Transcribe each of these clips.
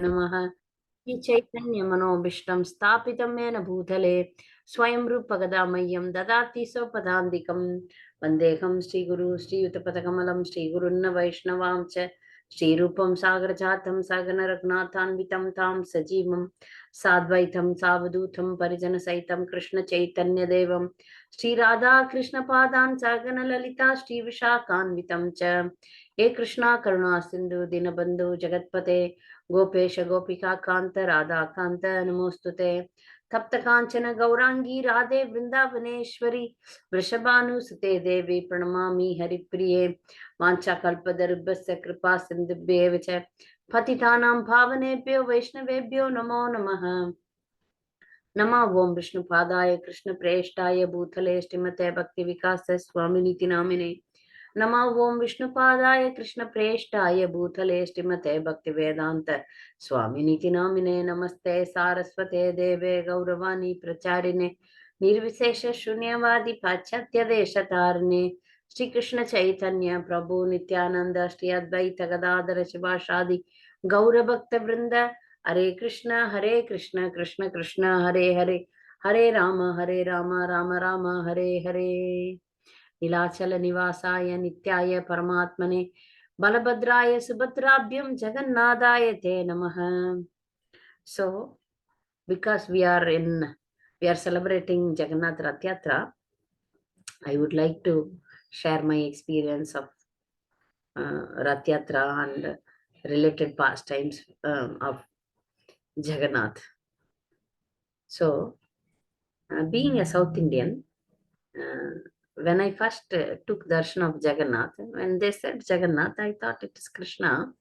नमः। चैतन्यमनोभीष्टं स्थापितं येन भूतले स्वयं रूपगदामह्यं ददाति स्वपदान्तिकं वन्देऽहं श्रीगुरु श्रीयुतपदकमलं श्रीगुरुन्न वैष्णवां च श्रीरूपं सागरजातं सगनरघुनाथान्वितं तां सजीवं साद्वैतं सावधूतं परिजनसहितं कृष्णचैतन्यदेवं श्रीराधाकृष्णपादान् सगनललिता श्रीविशाखान्वितं च हे कृष्णा करुणा सिन्धु दीनबन्धु जगत्पते गोपेश गोपिका कांत राधा कांत नमोस्तुते तप्त कांचन गौरांगी राधे वृंदावनेश्वरी वृषभानुसुते देवी प्रणमामि हरिप्रिये वाञ्छाकल्पतरुभ्यश्च कृपा सिन्धुभ्येव च पतितानां पावनेभ्यो वैष्णवेभ्यो नमो नमः। नमः ओं विष्णुपादाय कृष्णप्रेष्ठाय भूतले श्रीमते भक्ति विकास स्वामिनीति नामिने नमः ओं विष्णुपादाय कृष्णप्रेष्ठाय भूतले श्रीमते भक्तिवेदांत स्वामिनीति नामिने नमस्ते सारस्वते देवे गौरवाणी प्रचारिणे निर्विशेष शून्यवादी पाश्चात्य देशतारिणे श्री कृष्ण चैतन्य प्रभु नित्यानंद श्री अद्वैत गदाधर शिवासादि गौर भक्त वृंद हरे कृष्ण कृष्ण कृष्ण हरे हरे हरे राम राम राम हरे हरे नीलाचल निवासाय नित्याय परमात्मने बलभद्राय सुभद्राभ्यं जगन्नाथाय ते नमः. So because we are celebrating Jagannath Rathyatra, I would like to share my experience of Rathyatra and related pastimes of Jagannath. So being a South Indian, when I first took darshan of Jagannath, when they said Jagannath, I thought it is Krishna.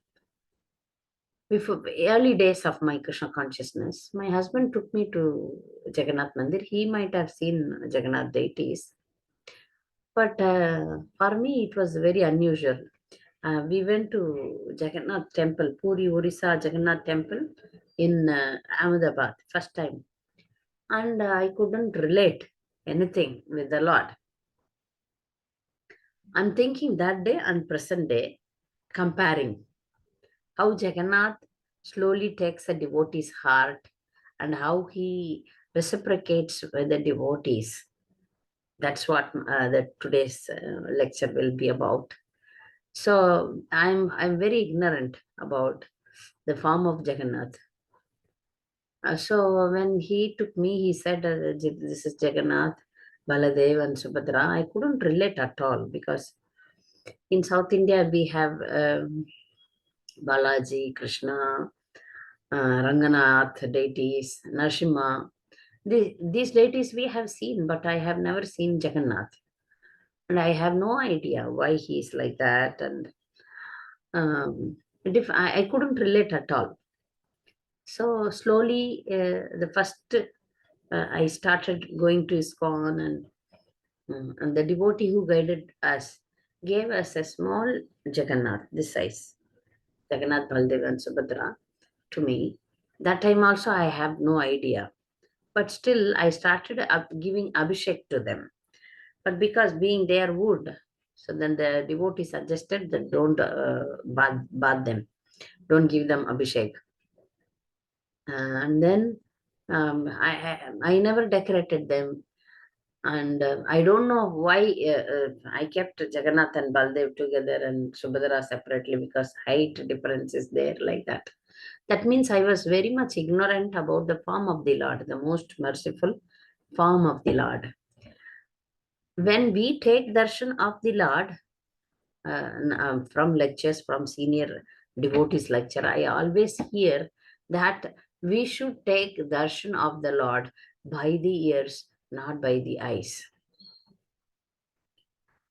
Before early days of my Krishna consciousness, my husband took me to Jagannath Mandir. He might have seen Jagannath deities, but for me it was very unusual. We went to Jagannath temple, Puri Orissa Jagannath temple in Ahmedabad, first time, and I couldn't relate anything with the Lord. I'm thinking that day and present day, comparing how Jagannath slowly takes a devotee's heart and how he reciprocates with the devotees. That's what today's lecture will be about. So I'm very ignorant about the form of Jagannath. So when he took me, he said, this is Jagannath, Baladev and Subhadra. I couldn't relate at all because in South India we have Balaji, Krishna, Ranganath deities, Narasimha. These deities we have seen, but I have never seen Jagannath. And I have no idea why he is like that. And I couldn't relate at all. So slowly, the first, I started going to ISKCON, and the devotee who guided us gave us a small Jagannath, this size, Jagannath, Baldev and Subhadra, to me. That time also I have no idea. But still, I started giving Abhishek to them. But because being their wood, so then the devotee suggested that don't bath them, don't give them Abhishek. And then I never decorated them. And I don't know why I kept Jagannath and Baldev together and Subhadra separately, because height difference is there like that. That means I was very much ignorant about the form of the Lord, the most merciful form of the Lord. When we take darshan of the Lord from lectures, from senior devotees lecture, I always hear that we should take darshan of the Lord by the ears, not by the eyes.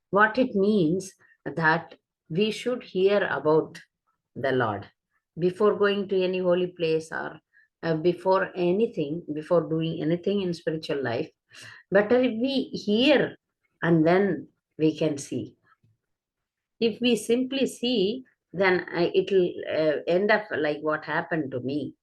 What it means that we should hear about the Lord before going to any holy place or before anything, before doing anything in spiritual life. Better if we hear and then we can see. If we simply see, then it will end up like what happened to me.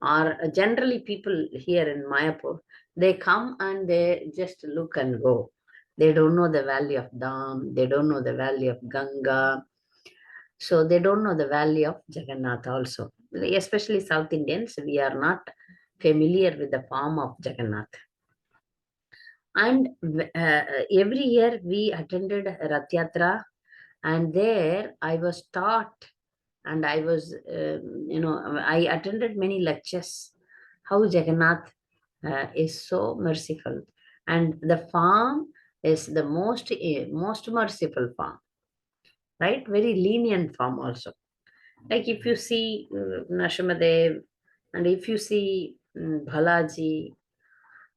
Or generally people here in Mayapur, they come and they just look and go. They don't know the value of Dham. They don't know the value of Ganga. So they don't know the value of Jagannath also. especially South Indians, we are not familiar with the form of Jagannath. And every year we attended Rathyatra, and there I was taught, and I was, I attended many lectures how Jagannath is so merciful, and the farm is the most merciful farm, right? Very lenient farm also. Like if you see Nashamadev, and if you see Balaji,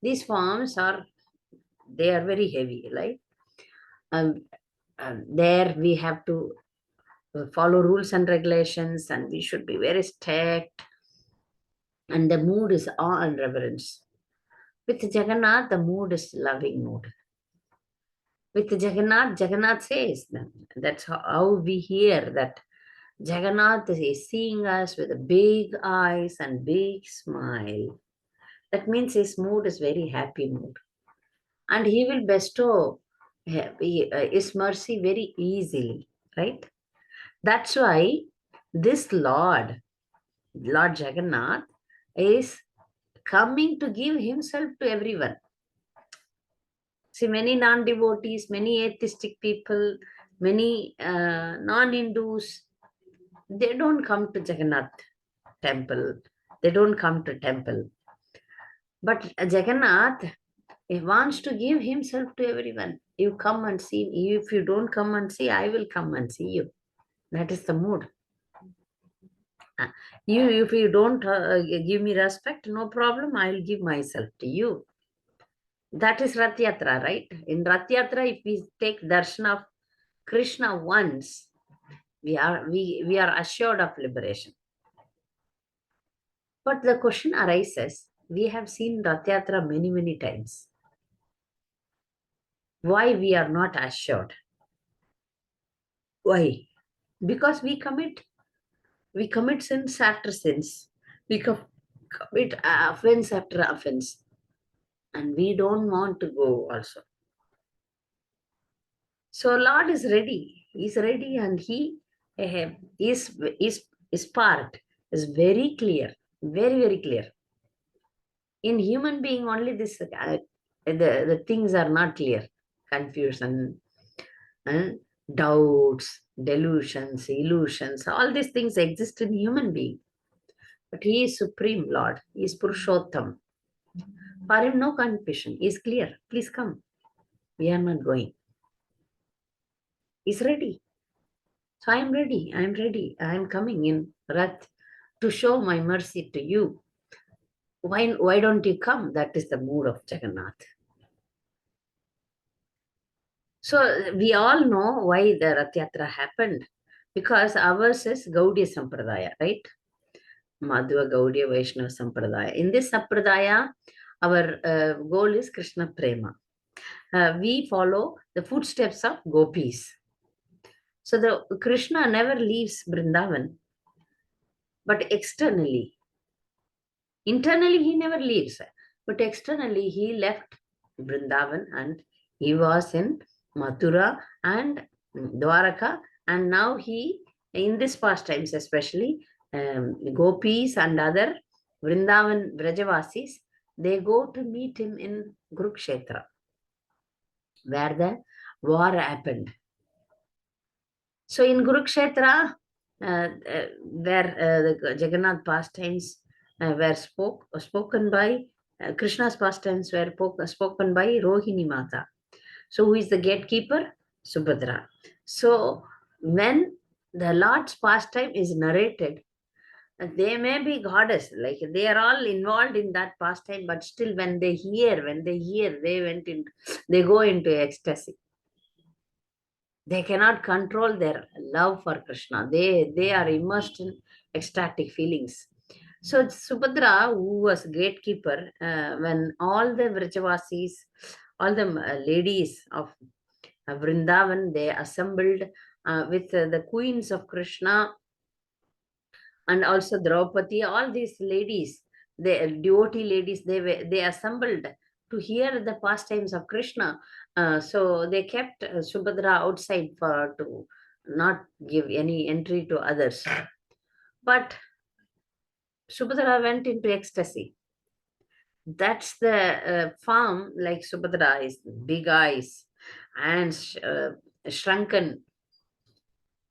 these farms are, they are very heavy, right? Um, there we have to follow rules and regulations, and we should be very strict, and the mood is awe and reverence. With Jagannath, the mood is loving mood. With Jagannath, Jagannath says that. That's how we hear that Jagannath is seeing us with big eyes and big smile. That means his mood is very happy mood. And he will bestow his mercy very easily, right? That's why this Lord Jagannath, is coming to give himself to everyone. See, many non-devotees, many atheistic people, many non-Hindus, they don't come to Jagannath temple. They don't come to temple. But Jagannath, he wants to give himself to everyone. You come and see me. If you don't come and see, I will come and see you. That is the mood. If you don't give me respect, no problem. I will give myself to you. That is Rathyatra, right? In Rathyatra, if we take darshan of Krishna once, we are assured of liberation. But the question arises, we have seen Rathyatra many, many times. Why we are not assured? Why? Because we commit sins after sins. We commit offense after offense. And we don't want to go also. So Lord is ready. He's ready, and his part is very clear, very, very clear. In human being, only the things are not clear. Confusion, uh, doubts, delusions, illusions, all these things exist in human being. But he is Supreme Lord. He is Purushottam. For him, no confusion. He is clear. Please come. We are not going. He's ready. So I am ready. I am ready. I am coming in Rath to show my mercy to you. Why don't you come? That is the mood of Jagannath. So we all know why the Rath Yatra happened. Because ours is Gaudiya Sampradaya, right? Madhva Gaudiya Vaishnava Sampradaya. In this Sampradaya, our goal is Krishna Prema. We follow the footsteps of gopis. So the Krishna never leaves Vrindavan, but externally. Internally, he never leaves, but externally, he left Vrindavan, and he was in Mathura and Dwaraka, and now in this pastimes especially, gopis and other Vrindavan Vrajavasis, they go to meet him in Kurukshetra, where the war happened. So in Kurukshetra, where the Jagannath pastimes were spoken by, Krishna's pastimes were spoken by Rohini Mata. So who is the gatekeeper? Subhadra. So when the Lord's pastime is narrated, they may be goddess, like they are all involved in that pastime, but still when they hear, they go into ecstasy. They cannot control their love for Krishna. They are immersed in ecstatic feelings. So Subhadra, who was gatekeeper, when all the Vrajavasis, all the ladies of Vrindavan, they assembled with the queens of Krishna, and also Draupadi, all these ladies, the devotee ladies, they assembled to hear the pastimes of Krishna. So they kept Subhadra outside to not give any entry to others. But Subhadra went into ecstasy. That's the form, like Subhadra is big eyes and shrunken.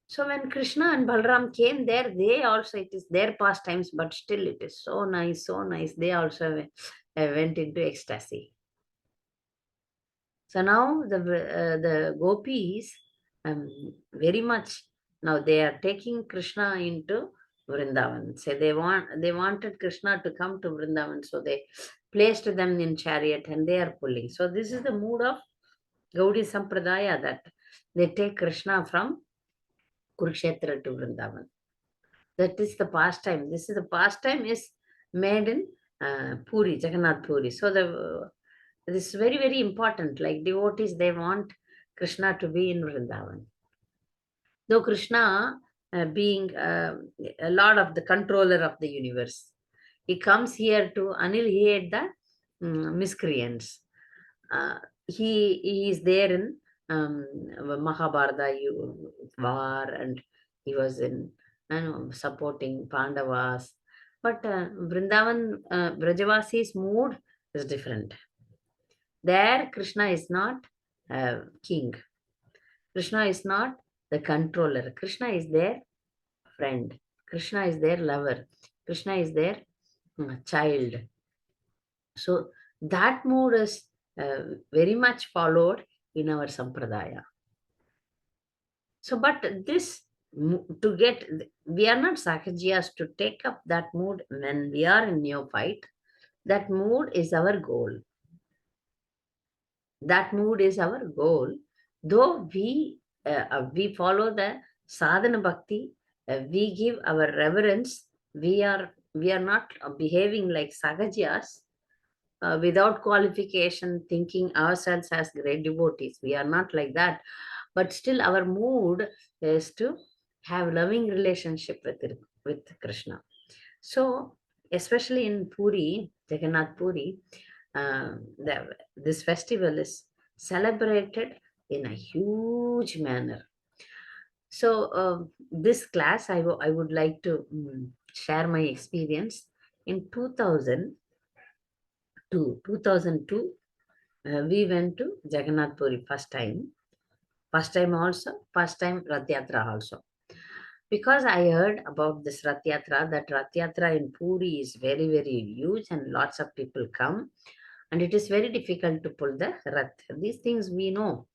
So when Krishna and Balram came there, they also, it is their pastimes, but still it is so nice, so nice. They also went into ecstasy. So now the gopis, very much now they are taking Krishna into Vrindavan. So they wanted Krishna to come to Vrindavan, so they placed them in chariot and they are pulling. So this is the mood of Gaudi Sampradaya, that they take Krishna from Kurukshetra to Vrindavan. That is the pastime. This is the pastime is made in Puri, Jagannath Puri. So this is very, very important. Like devotees, they want Krishna to be in Vrindavan. Though Krishna, being a lot of the controller of the universe, he comes here to annihilate the miscreants. Uh, he is there in Mahabharata war, and he was in, supporting Pandavas. But Vrindavan, Brajavasi's mood is different. There, Krishna is not king. Krishna is not the controller. Krishna is their friend. Krishna is their lover. Krishna is their child. So that mood is very much followed in our sampradaya. So, but this to get, we are not sakajiyas to take up that mood when we are in neophyte. That mood is our goal. That mood is our goal. Though we follow the sadhana bhakti, we give our reverence. We are not behaving like sakajiyas, without qualification, thinking ourselves as great devotees. We are not like that. But still, our mood is to have loving relationship with Krishna. So, especially in Puri, Jagannath Puri, this festival is celebrated in a huge manner. So, this class, I would like to share my experience. In 2002, we went to Jagannath Puri first time. First time also, first time Rathyatra also. Because I heard about this Rathyatra, that Rathyatra in Puri is very, very huge and lots of people come. And it is very difficult to pull the Rath. These things we know.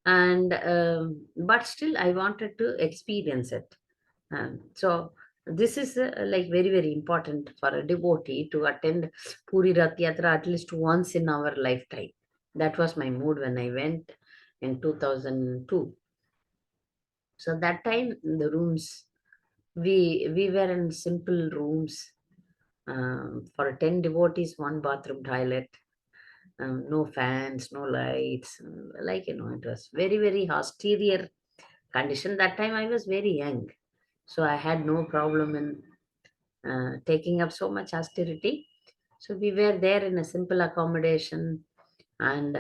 And but still I wanted to experience it. So this is like very, very important for a devotee to attend Puri Rath Yatra at least once in our lifetime. That was my mood when I went in 2002. So that time the rooms, we were in simple rooms, for 10 devotees, one bathroom toilet, no fans, no lights, like, it was very, very austere condition. That time I was very young, so I had no problem in taking up so much austerity. So we were there in a simple accommodation, and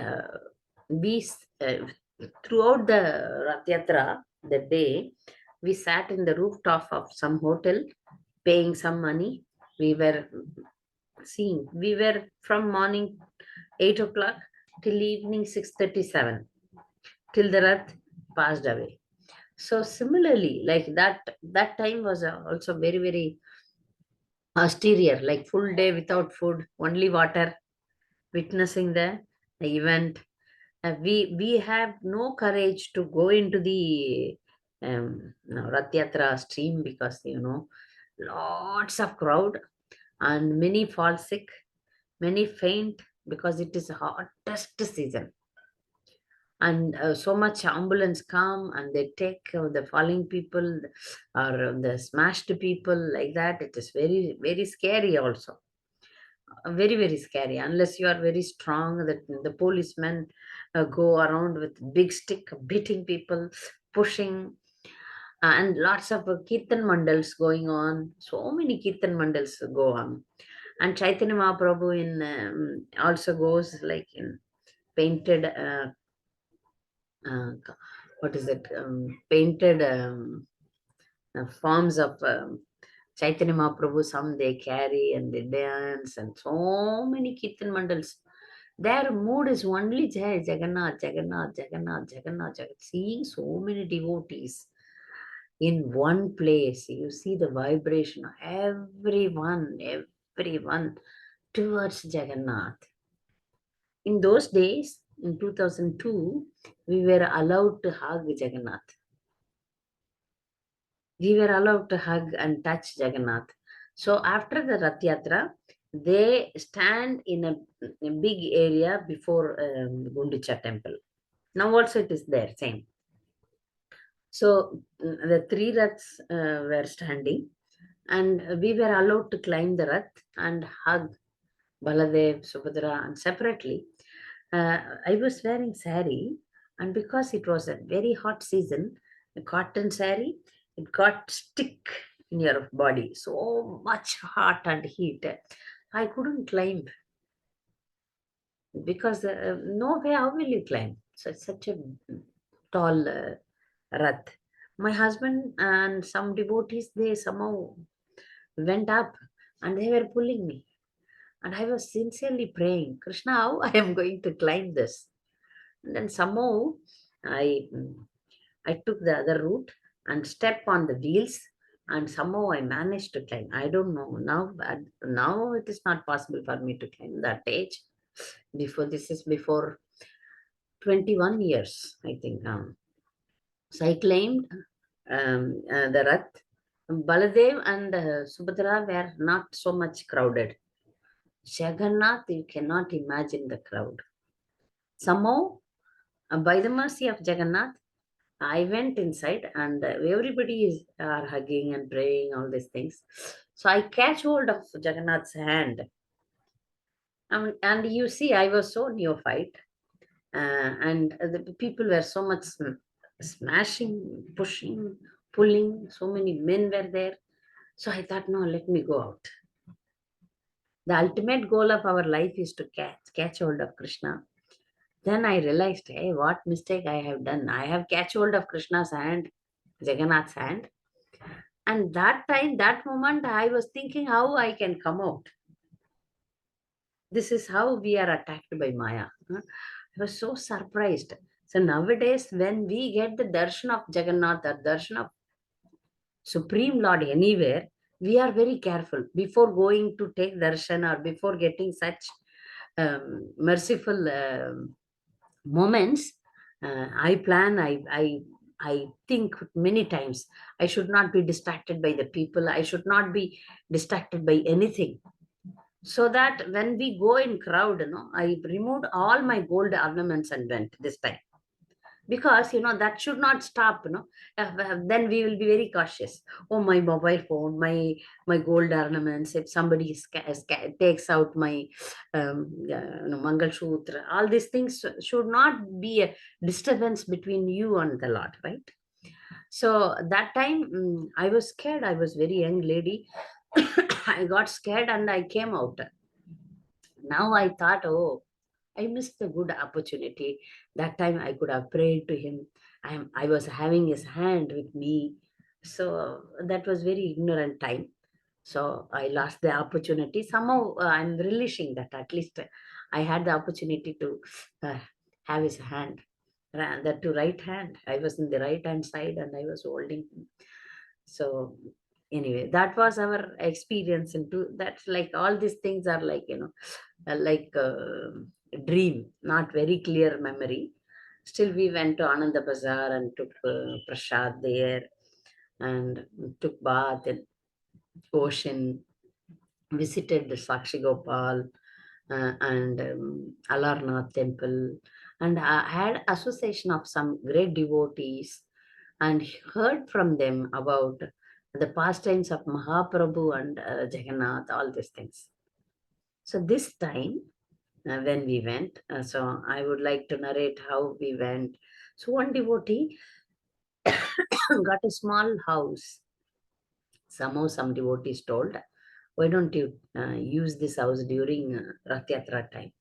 throughout the Rath Yatra, the day, we sat in the rooftop of some hotel, paying some money. We were seeing, we were from morning 8 o'clock till evening 6:37, till the Rath passed away. So similarly, like that time was also very, very austere, like full day without food, only water, witnessing the event. We have no courage to go into the Rath Yatra stream, because lots of crowd, and many fall sick, many faint, because it is hottest season. And so much ambulance come and they take the falling people, or the smashed people, like that. It is very, very scary also. Very, very scary, unless you are very strong, that the policemen go around with big stick beating people, pushing, and lots of kirtan mandals going on. So many kirtan mandals go on. And Chaitanya Mahaprabhu in also goes like in painted uh, what is it, painted forms of Chaitanya Mahaprabhu, some they carry and they dance, and so many Kirtan mandals. Their mood is only Jai Jagannath, Jagannath, Jagannath, Jagannath, Jagannath. Seeing so many devotees in one place, you see the vibration of everyone towards Jagannath. In those days, in 2002, we were allowed to hug Jagannath. We were allowed to hug and touch Jagannath. So after the Rath Yatra, they stand in a big area before Gundicha temple. Now also it is there, same. So the three Raths were standing, and we were allowed to climb the Rath and hug Baladev, Subhadra, and separately. I was wearing sari, and because it was a very hot season, a cotton sari, it got stick in your body, so much hot and heat. I couldn't climb because no way. How will you climb? So it's such a tall rath. My husband and some devotees, they somehow went up and they were pulling me. And I was sincerely praying, Krishna, how I am going to climb this? And then somehow I I took the other route and stepped on the wheels, and somehow I managed to climb. I don't know now, but now it is not possible for me to climb that age. Before this is before 21 years, I think. So I climbed the Rath. Baladev and Subhadra were not so much crowded. Jagannath, you cannot imagine the crowd. Somehow, by the mercy of Jagannath, I went inside, and everybody is are hugging and praying, all these things. So I catch hold of Jagannath's hand. And you see, I was so neophyte, and the people were so much smashing, pushing, pulling. So many men were there. So I thought, no, let me go out. The ultimate goal of our life is to catch hold of Krishna. Then I realized, hey, what mistake I have done. I have catch hold of Krishna's hand, Jagannath's hand. And that time, that moment, I was thinking how I can come out. This is how we are attacked by Maya. I was so surprised. So nowadays, when we get the darshan of Jagannath or darshan of Supreme Lord anywhere, we are very careful before going to take darshan or before getting such merciful moments. I plan, I think many times I should not be distracted by the people. I should not be distracted by anything. So that when we go in crowd, I removed all my gold ornaments and went this time, because that should not stop. Then we will be very cautious. Oh, my mobile phone, my gold ornaments, if somebody takes out my mangal sutra, all these things should not be a disturbance between you and the Lord, right? So that time, I was scared. I was very young lady. I got scared and I came out. Now I thought, oh, I missed the good opportunity. That time I could have prayed to him. I was having his hand with me. So that was very ignorant time. So I lost the opportunity. Somehow I'm relishing that at least I had the opportunity to uh, have his hand. That to right hand. I was in the right hand side and I was holding him. So anyway, that was our experience into that's like all these things are like, like a dream, not very clear memory. Still, we went to Ananda Bazaar and took prasad there and took bath in ocean, visited the Sakshi Gopal and Alarnath temple, and I had association of some great devotees and heard from them about the pastimes of Mahaprabhu and Jagannath, all these things. So this time, when we went, so I would like to narrate how we went. So one devotee got a small house. Somehow some devotees told, why don't you use this house during Rath Yatra time?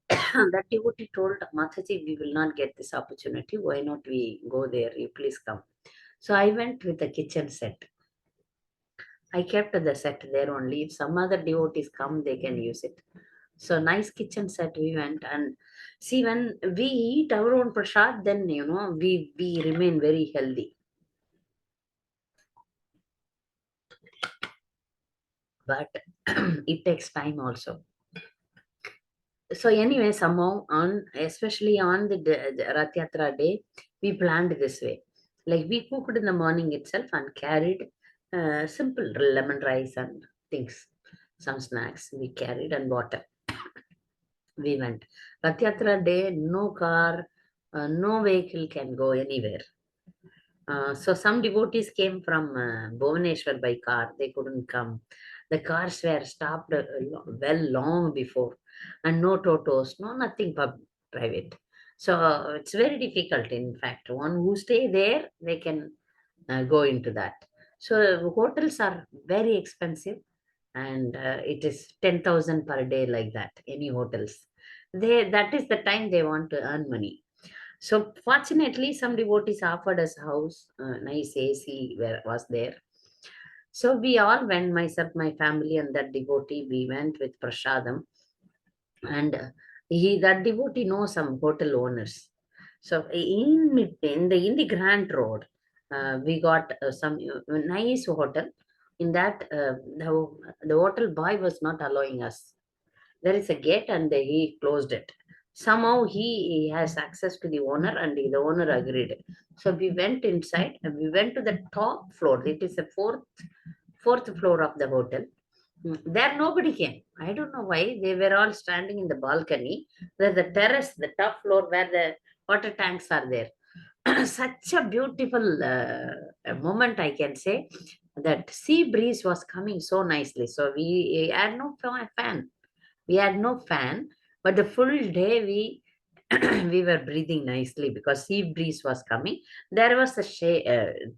That devotee told, Mataji, we will not get this opportunity. Why not we go there? You please come. So I went with a kitchen set. I kept the set there only. If some other devotees come, they can use it. So nice kitchen set we went, and see, when we eat our own prasad, then we remain very healthy. But it takes time also. So anyway, somehow on, especially on the Rath Yatra day, we planned this way. Like we cooked in the morning itself and carried simple lemon rice and things, some snacks we carried and water. We went. Rath Yatra day, no car, no vehicle can go anywhere. So some devotees came from Bhubaneswar by car. They couldn't come. The cars were stopped well long before, and no totos, no nothing private. So it's very difficult. In fact, one who stay there, they can go into that. So hotels are very expensive, and it is 10,000 per day like that. Any hotels, that is the time they want to earn money. So fortunately, some devotees offered us house, nice AC where was there. So we all went, myself, my family, and that devotee. We went with prasadam, and he that devotee knows some hotel owners. So in the Grand Road, we got some nice hotel. In that, the hotel boy was not allowing us. There is a gate, and he closed it. Somehow he has access to the owner, and the owner agreed. So we went inside, and we went to the top floor. It is the fourth floor of the hotel. There nobody came. I don't know why. They were all standing in the balcony. There's the terrace, the top floor where the water tanks are there. Such a beautiful moment, I can say. That sea breeze was coming so nicely. So we had no fan. We had no fan, but the full day we we were breathing nicely because sea breeze was coming. There was a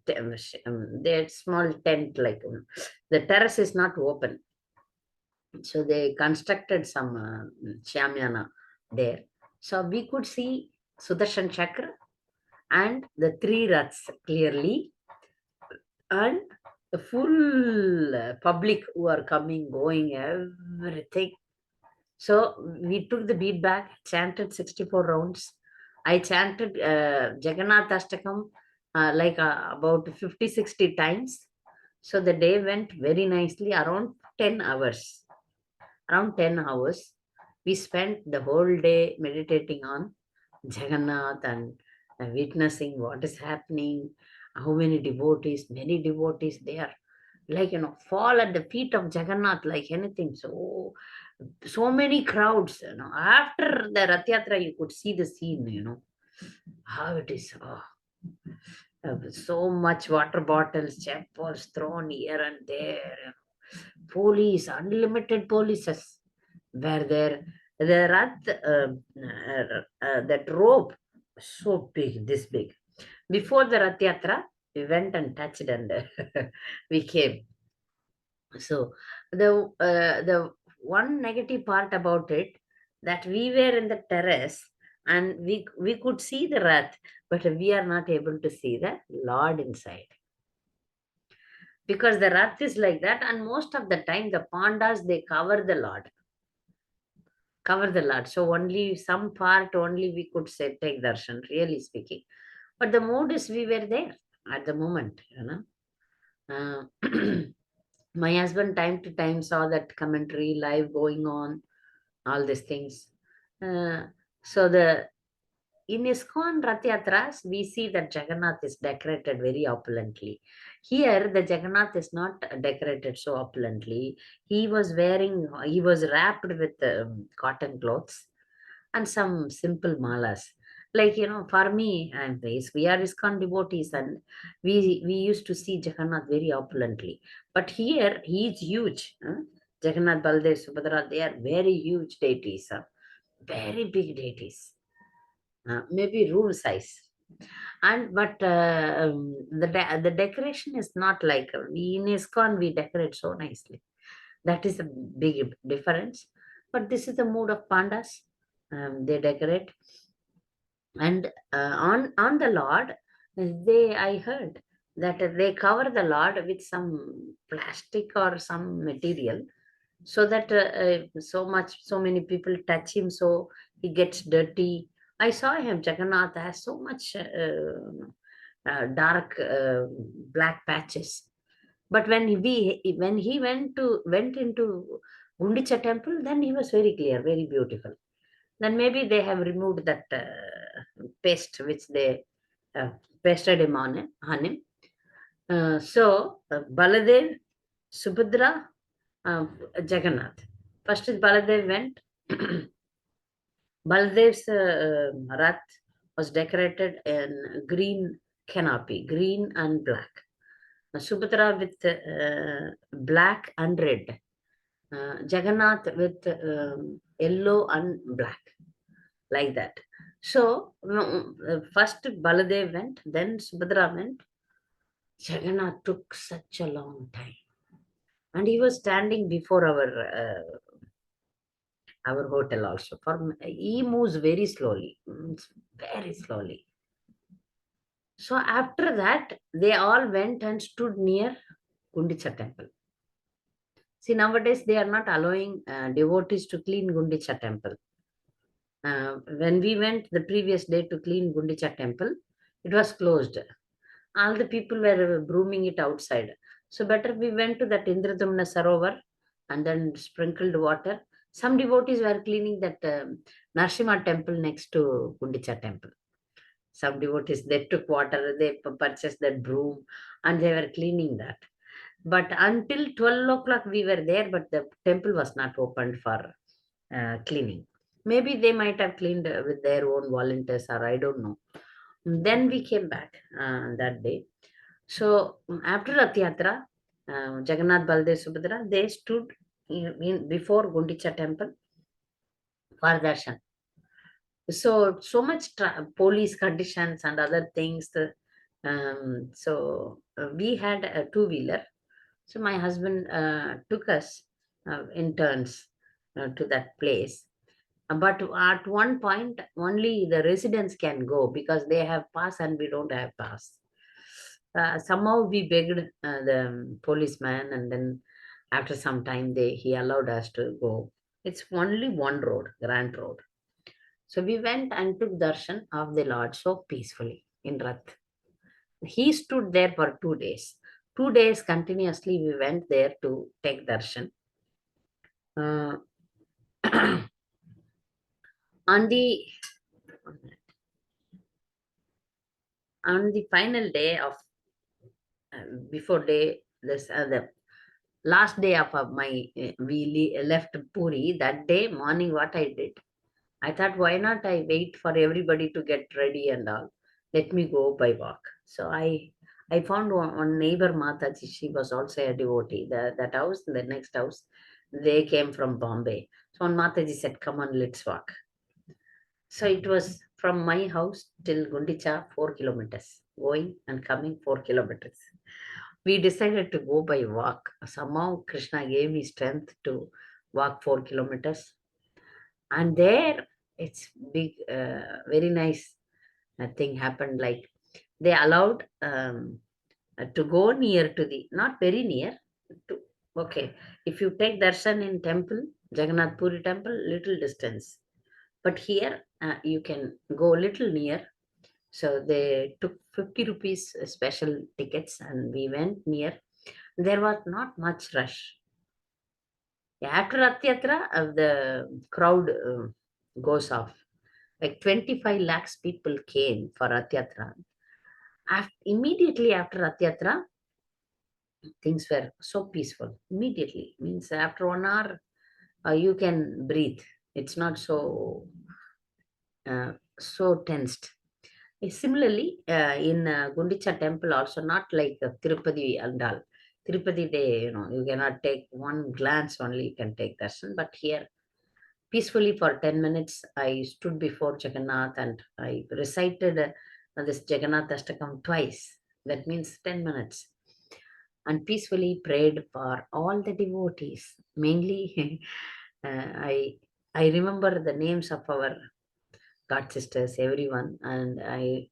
their small tent, like the terrace is not open, so they constructed some shamyana there. So we could see Sudarshan Chakra and the three rats clearly, and the full public who are coming, going, everything. So we took the beat back, chanted 64 rounds. I chanted Jagannath Ashtakam like about 50, 60 times. So the day went very nicely, around 10 hours. Around 10 hours. We spent the whole day meditating on Jagannath and witnessing what is happening, how many devotees there, like, fall at the feet of Jagannath like anything. So many crowds, after the Rath Yatra, you could see the scene, how it is. So much water bottles, chappals thrown here and there. Police, unlimited polices were there. The Rath, that rope, so big, this big. Before the Rath Yatra, we went and touched, and we came. So the one negative part about it, that we were in the terrace, and we could see the Rath, but we are not able to see the Lord inside, because the Rath is like that, and most of the time the pandas, they cover the Lord. So only some part only we could say take darshan, really speaking. But the mood is we were there at the moment, My husband time to time saw that commentary live going on, all these things. Uh, so in ISKCON Rath Yatras, we see that Jagannath is decorated very opulently. Here, the Jagannath is not decorated so opulently. He was wrapped with cotton clothes and some simple malas. Like, for me, we are ISKCON devotees, and we used to see Jagannath very opulently. But here, he is huge. Jagannath, Baldev, Subhadra, they are very huge deities, very big deities, maybe room size. And but the decoration is not like we in ISKCON we decorate so nicely. That is a big difference. But this is the mood of pandas. They decorate, and on the Lord, I heard that they cover the Lord with some plastic or some material, so that so many people touch him, so he gets dirty. I saw him. Jagannath has so much dark black patches. But when he went into Gundicha temple, then he was very clear, very beautiful. Then maybe they have removed that paste which they uh, pasted on him. Baladev, Subhadra, uh, Jagannath. First is Baladev went. Baladev's rath was decorated in green canopy, green and black. Subhadra with black and red. Jagannath with yellow and black, like that. So first Baladev went, then Subhadra went. Jagannath took such a long time, and he was standing before our hotel also. He moves very slowly, very slowly. So after that, they all went and stood near Gundicha temple. See, nowadays they are not allowing devotees to clean Gundicha temple. When we went the previous day to clean Gundicha temple, it was closed. All the people were brooming it outside. So better we went to that Indradumna Sarovar and then sprinkled water. Some devotees were cleaning that Narsimha temple next to Gundicha temple. Some devotees, they took water, they purchased that broom, and they were cleaning that. But until 12 o'clock we were there, but the temple was not opened for cleaning. Maybe they might have cleaned with their own volunteers, or I don't know. Then we came back that day. So after Rathyatra, Jagannath, Baldev, Subhadra, they stood before Gundicha temple for darshan. So much police conditions and other things. We had a two-wheeler. So my husband took us in turns to that place. But at one point, only the residents can go because they have pass and we don't have pass. Somehow we begged the policeman, and then after some time, he allowed us to go. It's only one road, Grand Road. So we went and took darshan of the Lord so peacefully in Rath. He stood there for 2 days. 2 days continuously we went there to take darshan. Uh, on the on the final day of before day this the last day of my left Puri, that day morning, what I did, I thought, why not I wait for everybody to get ready and all, let me go by walk. So I found one neighbor Mataji. She was also a devotee. That house, the next house, they came from Bombay. So one Mataji said, come on, let's walk. So it was from my house till Gundicha 4 kilometers, going and coming 4 kilometers. We decided to go by walk. Somehow Krishna gave me strength to walk 4 kilometers. And there it's big, very nice thing happened. Like they allowed to go near to the, not very near, to, okay. If you take darshan in temple, Jagannath Puri temple, little distance. But here you can go little near. So they took 50 rupees special tickets and we went near. There was not much rush. Yeah, after Rathyatra, the crowd goes off. Like 25 lakhs people came for Rathyatra. Immediately after Rathyatra, things were so peaceful. Immediately. Means after 1 hour, you can breathe. It's not so tensed. Similarly, in Gundicha temple also, not like Tirupati and all. Tirupati day, you cannot take one glance only, you can take darshan. But here, peacefully for 10 minutes, I stood before Jagannath and I recited this Jagannath Ashtakam twice. That means 10 minutes. And peacefully prayed for all the devotees. Mainly, I remember the names of our God sisters, everyone, and I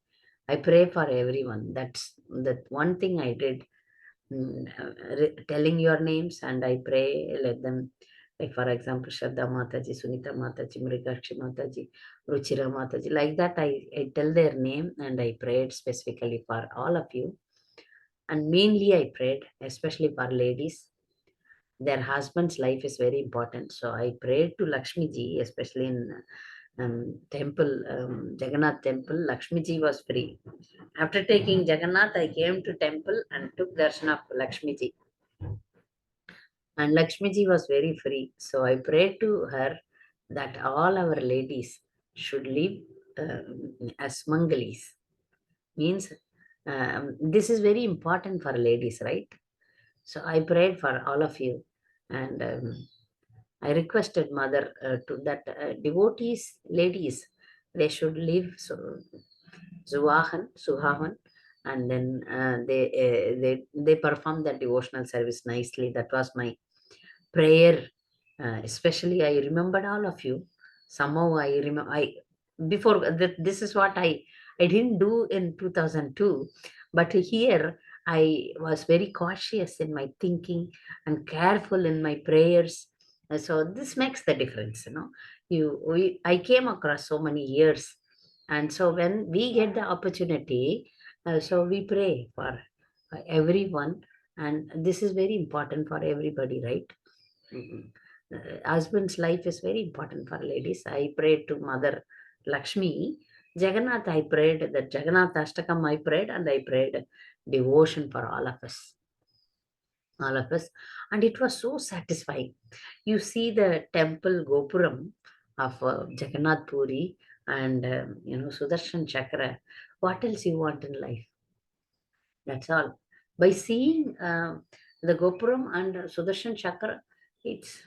I pray for everyone. That's that one thing I did. Telling your names, and I pray, let them, like for example, Shraddha Mataji, Sunita Mataji, Mrigakshi Mataji, Ruchira Mataji, like that I tell their name and I prayed specifically for all of you. And mainly I prayed, especially for ladies. Their husband's life is very important. So I prayed to Lakshmi Ji, especially in temple, Jagannath temple. Lakshmi Ji was free. After taking Jagannath, I came to temple and took darshan of Lakshmi Ji. And Lakshmi Ji was very free. So I prayed to her that all our ladies should live as Mangalis. Means this is very important for ladies, right? So I prayed for all of you, and I requested Mother to that devotees, ladies, they should live so Suhavan, and then they perform the devotional service nicely. That was my prayer. Especially, I remembered all of you. Somehow, I remember. I before that. This is what I didn't do in 2002, but here I was very cautious in my thinking and careful in my prayers. So this makes the difference. I came across so many years, and so when we get the opportunity, so we pray for everyone, and this is very important for everybody, right? Mhm. Husband's life is very important for ladies. I prayed to Mother Lakshmi. Jagannath, I prayed that Jagannath Ashtakam, I prayed, and I prayed devotion for all of us. All of us. And it was so satisfying. You see the temple Gopuram of Jagannath Puri and, Sudarshan Chakra. What else you want in life? That's all. By seeing the Gopuram and Sudarshan Chakra, it's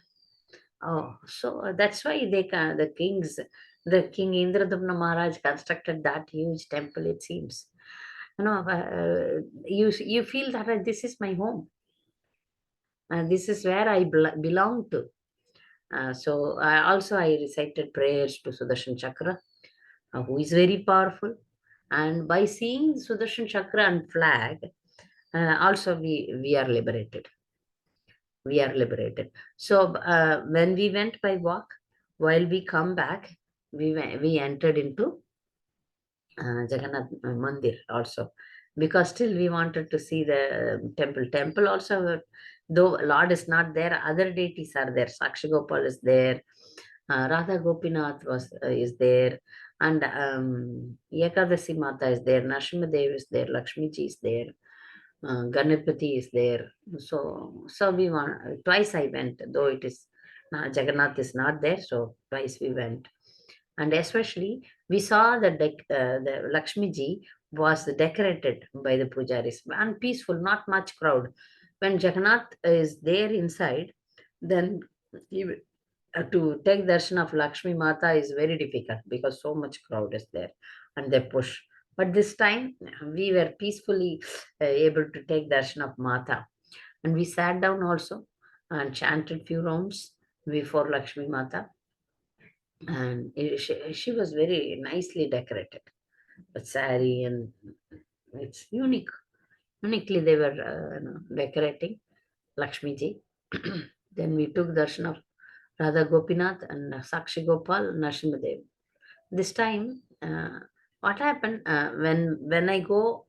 so that's why the King Indradumna Maharaj constructed that huge temple. It seems, you feel that this is my home, and this is where I belong to. So I recited prayers to Sudarshan Chakra, who is very powerful, and by seeing Sudarshan Chakra and flag, also we are liberated. We are liberated. So when we went by walk, while we come back, we entered into Jagannath Mandir also, because still we wanted to see the temple. Temple also, though Lord is not there, other deities are there. Sakshi Gopal is there, Radha Gopinath is there, and Ekadasi Mata is there, Narasimha Dev is there, Lakshmi Ji is there, Ganapati is there. So we want twice I went, though it is Jagannath is not there, so twice we went. And especially we saw the Lakshmi Ji was decorated by the pujaris and peaceful, not much crowd. When Jagannath is there inside, then to take darshan of Lakshmi Mata is very difficult because so much crowd is there and they push. But this time we were peacefully able to take darshan of Mata, and we sat down also and chanted few rounds before Lakshmi Mata, and she was very nicely decorated with sari, and it's unique. Uniquely they were decorating Lakshmi Ji. Then we took darshan of Radha Gopinath and Sakshi Gopal, Narasimhadev. This time, what happened when I go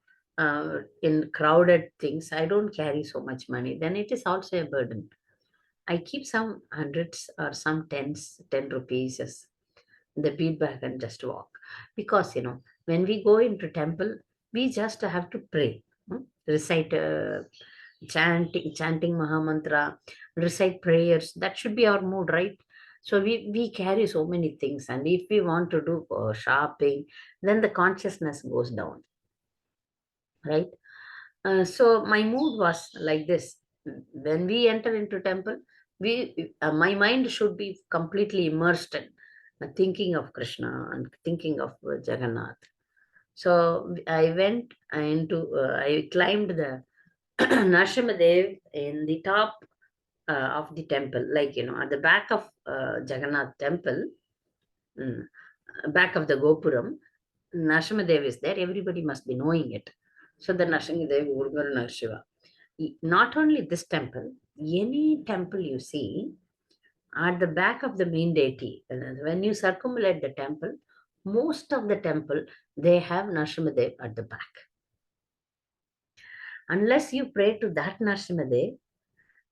in crowded things, I don't carry so much money. Then it is also a burden. I keep some hundreds or some tens, 10 rupees as the bead bag and just walk. Because when we go into temple, we just have to pray, recite chanting Mahamantra, recite prayers. That should be our mood, right? So we carry so many things, and if we want to do shopping, then the consciousness goes down, right? So my mood was like this. When we enter into temple, my mind should be completely immersed in thinking of Krishna and thinking of Jagannath. So I went I climbed the Narasimhadev in the top of the temple, like, at the back of Jagannath temple, mm, back of the Gopuram. Narasimhadev is there, everybody must be knowing it. So the Narasimhadev, Urguru Narashiva. Not only this temple, any temple you see, at the back of the main deity, when you circumambulate the temple, most of the temple, they have Narasimhadev at the back. Unless you pray to that Narasimhadev,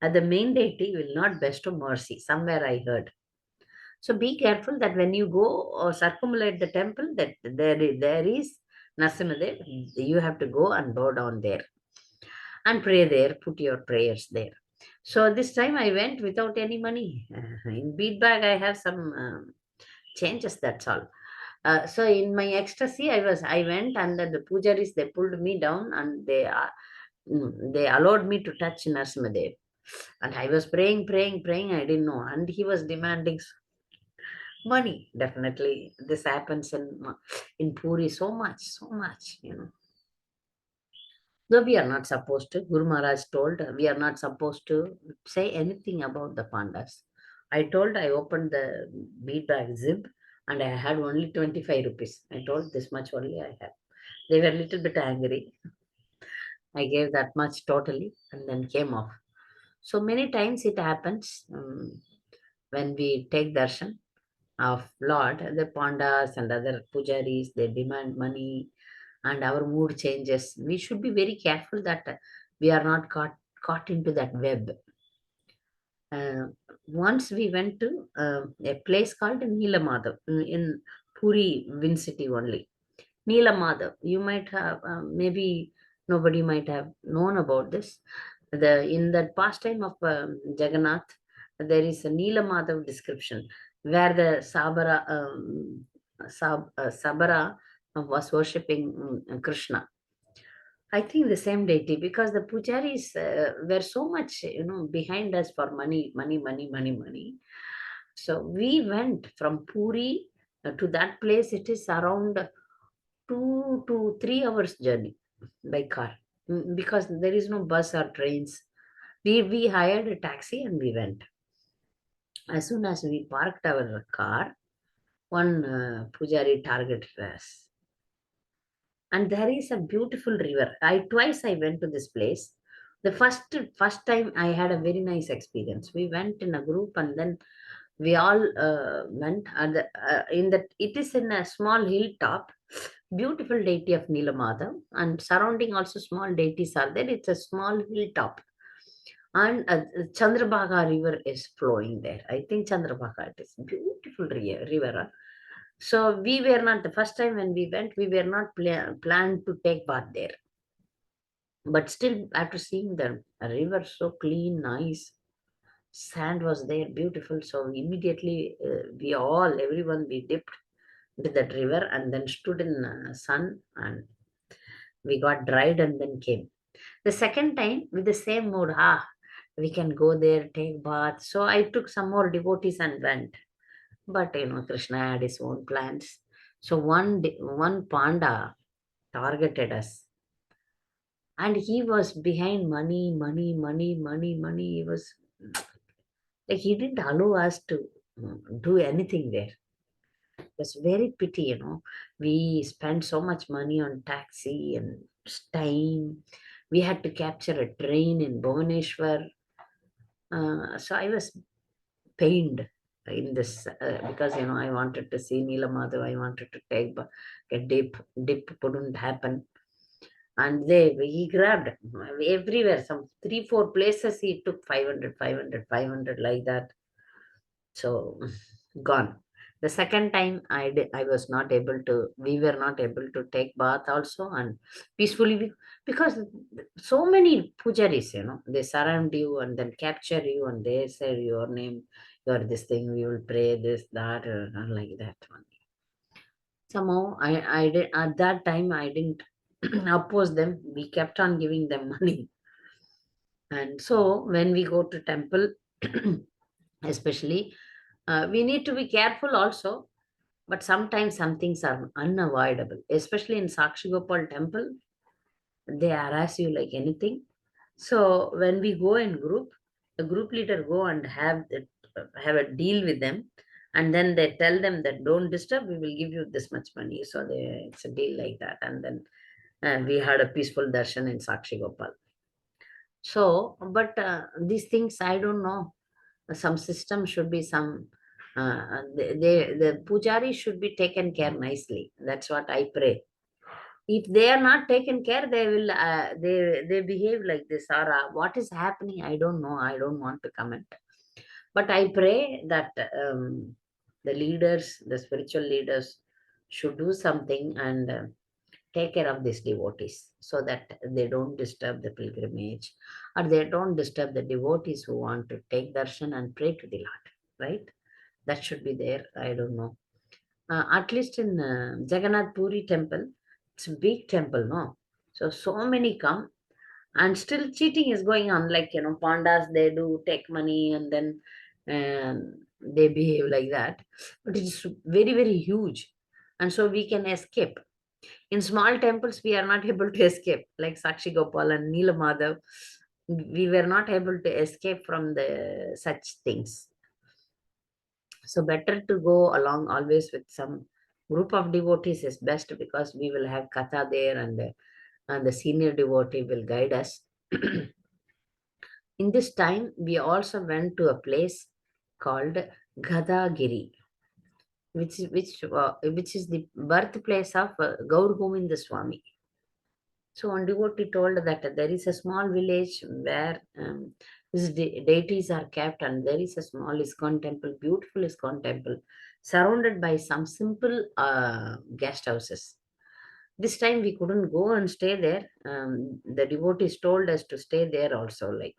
the main deity will not bestow mercy. Somewhere I heard. So be careful that when you go or circumambulate the temple, that there is Narasimhadev, you have to go and bow down there and pray there, put your prayers there. So this time I went without any money. In bead bag, I have some changes, that's all. So in my ecstasy, I went, and the pujaris, they pulled me down, and they allowed me to touch Narasimhadev. And I was praying, praying, praying. I didn't know. And he was demanding money. Definitely, this happens in Puri so much, so much. Though we are not supposed to, Guru Maharaj told we are not supposed to say anything about the pandas. I opened the bead bag zip, and I had only 25 rupees. I told this much only I have. They were a little bit angry. I gave that much totally and then came off. So many times it happens when we take darshan of Lord, the pandas and other pujaris, they demand money and our mood changes. We should be very careful that we are not caught into that web. Uh, Once we went to a place called Neelamadav in Puri, Vin City only. Neelamadav, you might have, maybe nobody might have known about this. In the pastime of Jagannath, there is a Neelamadav description where the Sabara was worshipping Krishna. I think the same deity, because the pujaris were so much, behind us for money, money, money, money, money. So we went from Puri to that place. It is around 2 to 3 hours journey by car. Because there is no bus or trains. We hired a taxi and we went. As soon as we parked our car, one pujari targeted us. And there is a beautiful river. I went to this place. The first time I had a very nice experience. We went in a group, and then we all went, and it is in a small hilltop, beautiful deity of Neelamada, and surrounding also small deities are there. It's a small hilltop, and Chandrabhaga river is flowing there. I think Chandrabhaga, it is beautiful river. So we were not, the first time when we went, we were not planned to take bath there. But still, after seeing the river so clean, nice, sand was there, beautiful. So immediately, everyone, we dipped into that river and then stood in sun, and we got dried and then came. The second time, with the same mood, we can go there, take bath. So I took some more devotees and went. But Krishna had his own plans. So one panda targeted us, and he was behind money, money, money, money, money. He was like, he didn't allow us to do anything there. It was very pity. We spent so much money on taxi and time. We had to capture a train in Bhubaneswar. So I was pained in this, because I wanted to see Neelamadu. I wanted to take a dip couldn't happen. And he grabbed everywhere, some 3 4 places. He took 500, 500, 500, like that. So gone. The second time I was not able to, we were not able to take bath also, and peacefully, because so many pujaris, they surround you and then capture you, and they say your name, your this thing, we will pray this, that, like that one. Somehow I did, at that time I didn't oppose them. We kept on giving them money. And so when we go to temple, especially, we need to be careful also. But sometimes some things are unavoidable, especially in Sakshi Gopal temple. They harass you like anything. So when we go in group, the group leader go and have a deal with them. And then they tell them that don't disturb, we will give you this much money. So it's a deal like that. And then we had a peaceful darshan in Sakshi Gopal. So, but these things, I don't know. Some system should be some, the pujari should be taken care nicely. That's what I pray. If they are not taken care, they will, they behave like this. Or what is happening, I don't know. I don't want to comment. But I pray that the leaders, the spiritual leaders, should do something and take care of these devotees so that they don't disturb the pilgrimage, or they don't disturb the devotees who want to take darshan and pray to the Lord, right? That should be there. I don't know. At least in Jagannath Puri temple, it's a big temple, no? So many come, and still cheating is going on. Like, pandas, they do take money and then they behave like that. But it's very, very huge. And so we can escape. In small temples, we are not able to escape, like Sakshi Gopal and Neela Madhav. We were not able to escape from the such things. So better to go along always with some group of devotees is best, because we will have katha there, and the senior devotee will guide us. In this time, we also went to a place called Gadagiri, which is the birthplace of Gaur Govinda Swami. So one devotee told that there is a small village where these deities are kept, and there is a small ISKCON temple, beautiful ISKCON temple, surrounded by some simple guest houses. This time we couldn't go and stay there. The devotees told us to stay there also, like.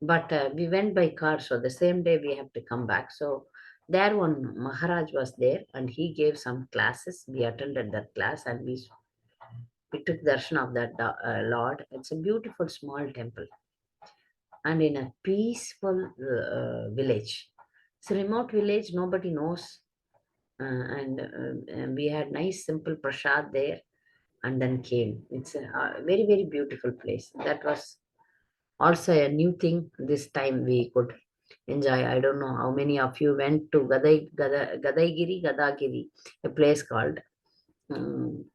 But we went by car, so the same day we have to come back. So there one Maharaj was there, and he gave some classes. We attended that class, and we took darshan of that Lord. It's a beautiful small temple, and in a peaceful village. It's a remote village, nobody knows. And we had nice simple prasad there, and then came. It's a very, very beautiful place. That was also a new thing. This time we could enjoy. I don't know how many of you went to Gadagiri, a place called. Um,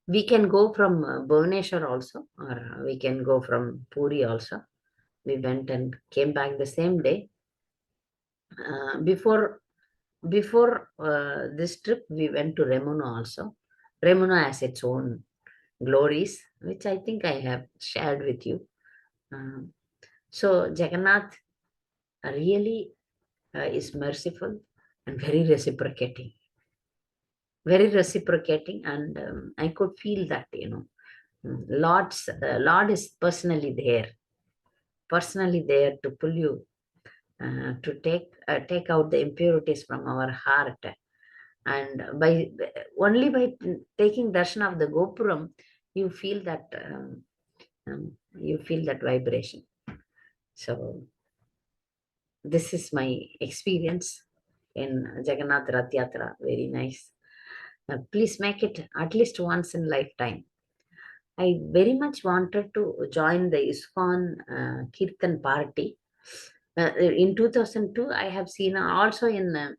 we can go from Bhubaneswar also, or we can go from Puri also. We went and came back the same day. Before this trip, we went to Remuna also. Remuna has its own glories, which I think I have shared with you. Um, so Jagannath really is merciful and very reciprocating. Very reciprocating, and I could feel that, Lord is personally there to pull you, to take out the impurities from our heart. And by only by taking darshan of the Gopuram, you feel that vibration. So this is my experience in Jagannath Rathyatra. Very nice. Please make it at least once in lifetime. I very much wanted to join the ISKCON Kirtan party. In 2002, I have seen also in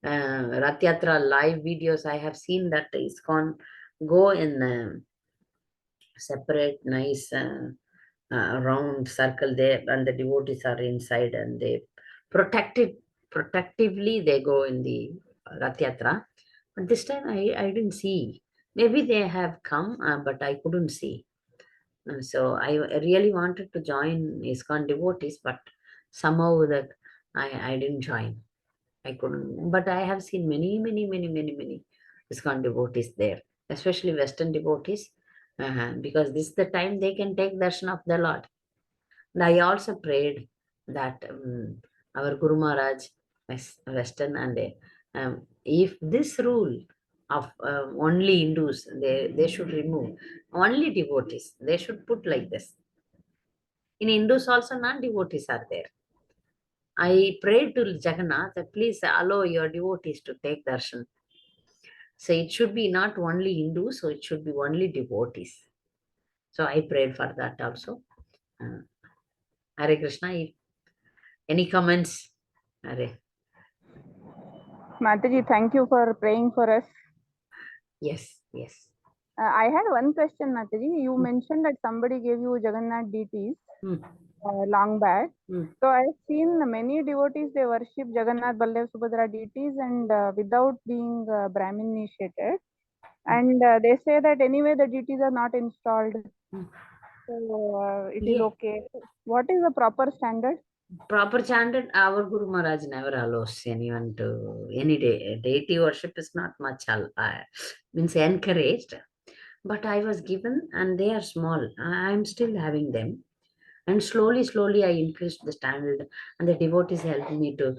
Rathyatra live videos, I have seen that ISKCON go in separate, nice round circle there, and the devotees are inside, and they protectively they go in the Rathyatra. But this time I didn't see. Maybe they have come, but I couldn't see. So I really wanted to join ISKCON devotees, but somehow that I didn't join. I couldn't. But I have seen many, many, many, many, many ISKCON devotees there, especially Western devotees, because this is the time they can take darshan of the Lord. And I also prayed that our Guru Maharaj, Western, and if this rule of only Hindus, they should remove only devotees. They should put like this. In Hindus also, non-devotees are there. I prayed to Jagannath that please allow your devotees to take darshan. So it should be not only Hindus, so it should be only devotees. So I prayed for that also. Uh, Hare Krishna. Any comments? Hare. Mataji, thank you for praying for us. Yes, yes. I had one question, Mataji. You Mm, mentioned that somebody gave you Jagannath deities mm, long back. mm, So I've seen many devotees, they worship Jagannath, Baldev, Subhadra deities and without being Brahmin initiated. mm, And they say that anyway the deities are not installed. mm. So it is Yeah. okay. What is the proper standard? Proper chanted, our Guru Maharaj never allows anyone to any deity worship is not much means encouraged. But I was given, and they are small. I'm still having them, and slowly, slowly, I increased the standard, and the devotees helped me to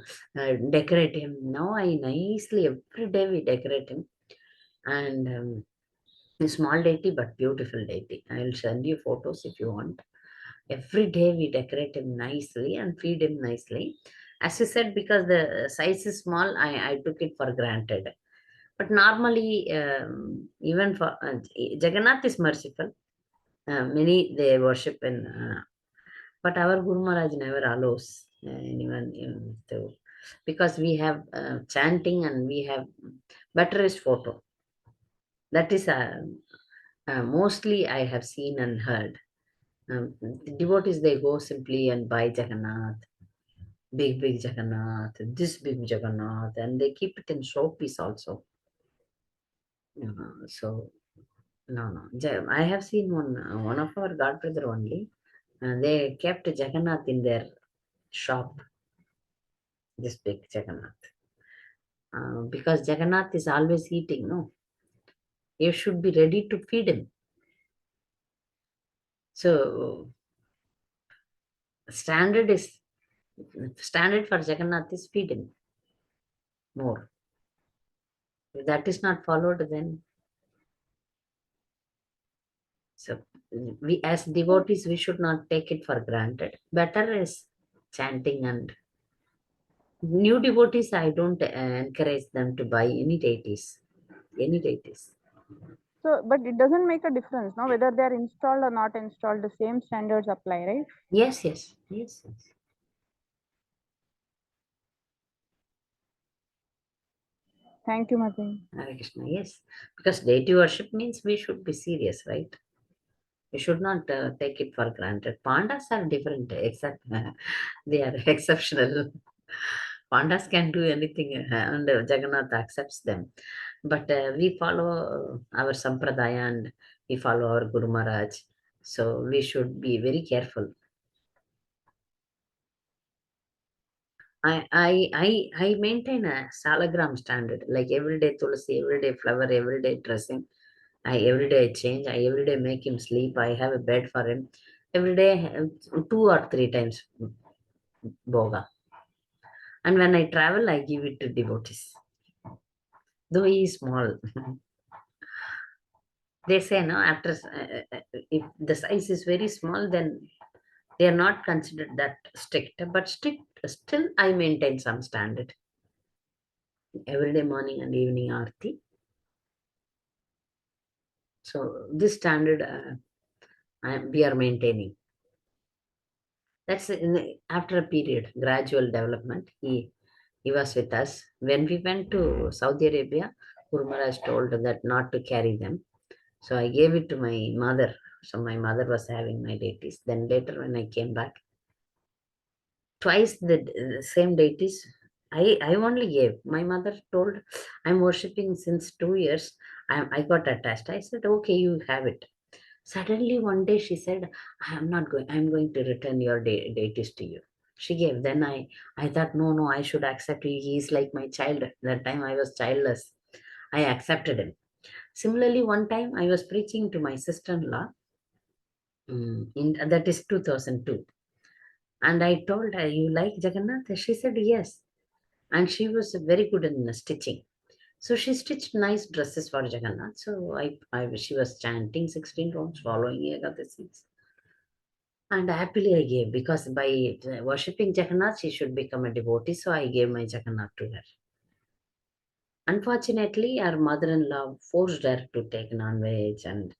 decorate him. Now I nicely every day we decorate him, and a small deity but beautiful deity. I'll send you photos if you want. Every day we decorate him nicely and feed him nicely. As you said, because the size is small, I took it for granted. But normally, even for Jagannath is merciful. Many they worship in, but our Guru Maharaj never allows anyone to, because we have chanting and we have better photo. That is mostly I have seen and heard. The devotees they go simply and buy Jagannath, big Jagannath, this big Jagannath, and they keep it in showpiece also. So no. I have seen one of our godbrother only. They kept Jagannath in their shop, this big Jagannath. Because Jagannath is always eating, no? You should be ready to feed him. So standard is standard for Jagannath is feed him more. If that is not followed, then so we as devotees we should not take it for granted. Better is chanting, and new devotees I don't encourage them to buy any deities. Any deities. So, but it doesn't make a difference, no? Whether they are installed or not installed, the same standards apply, right? Yes. Thank you, Mataji. Hare Krishna, yes. Because deity worship means we should be serious, right? We should not take it for granted. Pandas are different, except they are exceptional. Pandas can do anything, and Jagannath accepts them. But we follow our sampradaya and we follow our Guru Maharaj. So we should be very careful. I maintain a salagram standard, like everyday tulsi, everyday flower, everyday dressing. Every day I change. I every day make him sleep. I have a bed for him. Every day, two or three times boga. And when I travel, I give it to devotees. Though he is small, they say no. After if the size is very small, then they are not considered that strict. But strict still, I maintain some standard. Every day morning and evening aarti. So this standard we are maintaining. That's after a period, gradual development. He was with us. When we went to Saudi Arabia, Guru Maharaj told that not to carry them. So I gave it to my mother. So my mother was having my deities. Then later when I came back, twice the same deities, I only gave. My mother told, I'm worshipping since 2 years. I got attached. I said, okay, you have it. Suddenly one day she said, I'm going to return your deities to you. She gave. Then I thought, no, I should accept. He is like my child. That time I was childless. I accepted him. Similarly, one time I was preaching to my sister-in-law, in that is 2002. And I told her, you like Jagannath? She said, yes. And she was very good in stitching. So she stitched nice dresses for Jagannath. So she was chanting 16 rounds, following Ekadashis. And happily I gave, because by worshipping Jagannath, she should become a devotee. So I gave my Jagannath to her. Unfortunately, her mother-in-law forced her to take non-veg, and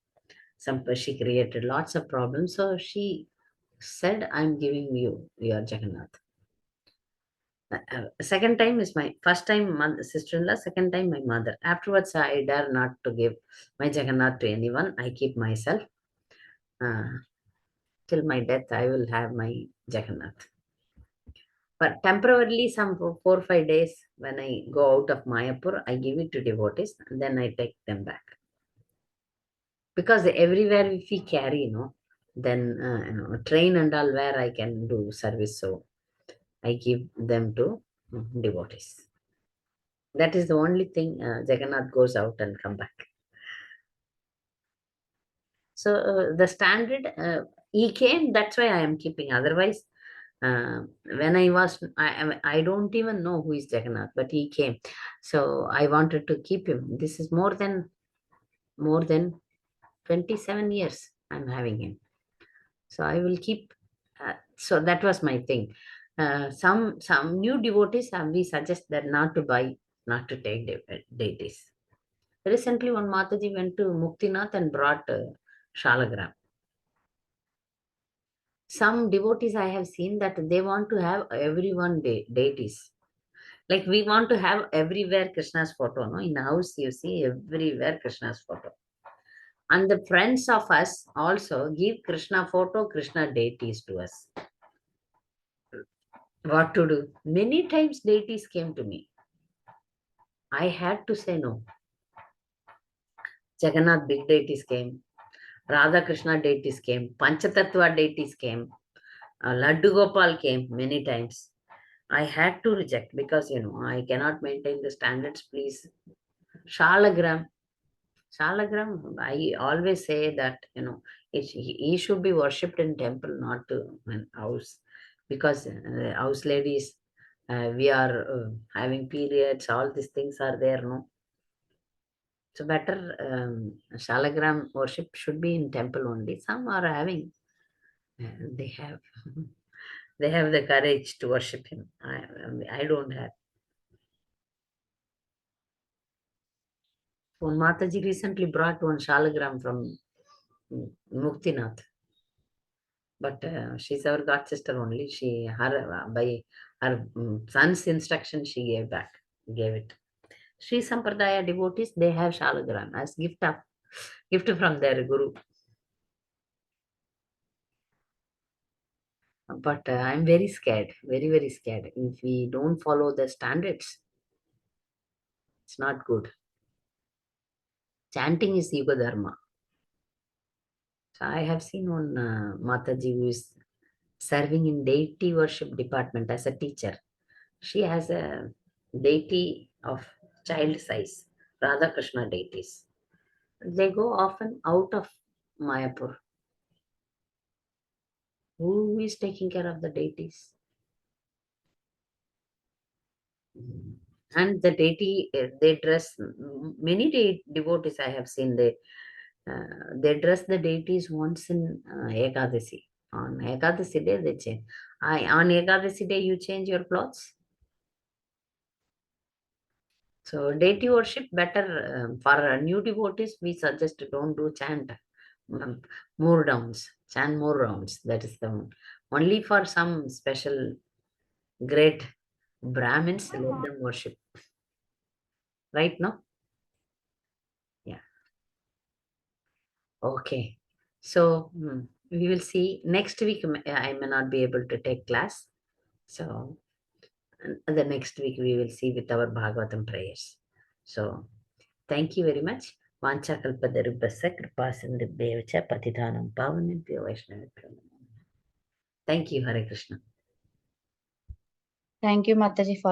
she created lots of problems. So she said, I'm giving you your Jagannath. Second time is my first time sister-in-law, second time my mother. Afterwards, I dare not to give my Jagannath to anyone. I keep myself. Uh, till my death, I will have my Jagannath. But temporarily, some 4 or 5 days, when I go out of Mayapur, I give it to devotees, and then I take them back. Because everywhere if we carry, then train and all where I can do service, so I give them to devotees. That is the only thing. Jagannath goes out and come back. So the standard, he came. That's why I am keeping. Otherwise, when I was, I don't even know who is Jagannath, but he came. So I wanted to keep him. This is more than 27 years I'm having him. So I will keep. So that was my thing. Some new devotees we suggest that not to buy, not to take deities. Recently, one Mataji went to Muktinath and brought Shalagram. Some devotees I have seen that they want to have everyone deities. Like we want to have everywhere Krishna's photo. No, in the house you see everywhere Krishna's photo. And the friends of us also give Krishna photo, Krishna deities to us. What to do? Many times deities came to me. I had to say no. Jagannath big deities came. Radha Krishna deities came. Panchatattva deities came. Laddu Gopal came many times. I had to reject because I cannot maintain the standards. Please, Shalagram, Shalagram. I always say that he should be worshipped in temple, not in house, because house ladies, we are having periods. All these things are there, no. So better Shalagram worship should be in temple only. Some are having, they have, they have the courage to worship him. I don't have. One Mataji recently brought one shalagram from Muktinath, but she's our god sister only. Her by her son's instruction, she gave it. Sri Sampradaya devotees, they have shalagram as gift from their guru. But I'm very scared, very very scared. If we don't follow the standards, it's not good. Chanting is Yuga Dharma. So I have seen one Mataji who is serving in deity worship department as a teacher. She has a deity of child size, Radha Krishna deities. They go often out of Mayapur. Who is taking care of the deities? And the deity, they dress, many devotees I have seen, they dress the deities once in Ekadasi. On Ekadasi day, they change. On Ekadasi day, you change your clothes. So deity worship better for new devotees. We suggest don't do chant more rounds, chant more rounds. That is the one. Only for some special great Brahmins let them worship. Right now, yeah. Okay. So we will see next week. I may not be able to take class. So the next week we will see with our Bhagavatam prayers. So thank you very much. Vanchakalpadarubhasya kripasindhubhyo cha patithanam pavanebhyo vaishnavibhyo namo. Thank you, Hare Krishna. Thank you, Mataji, for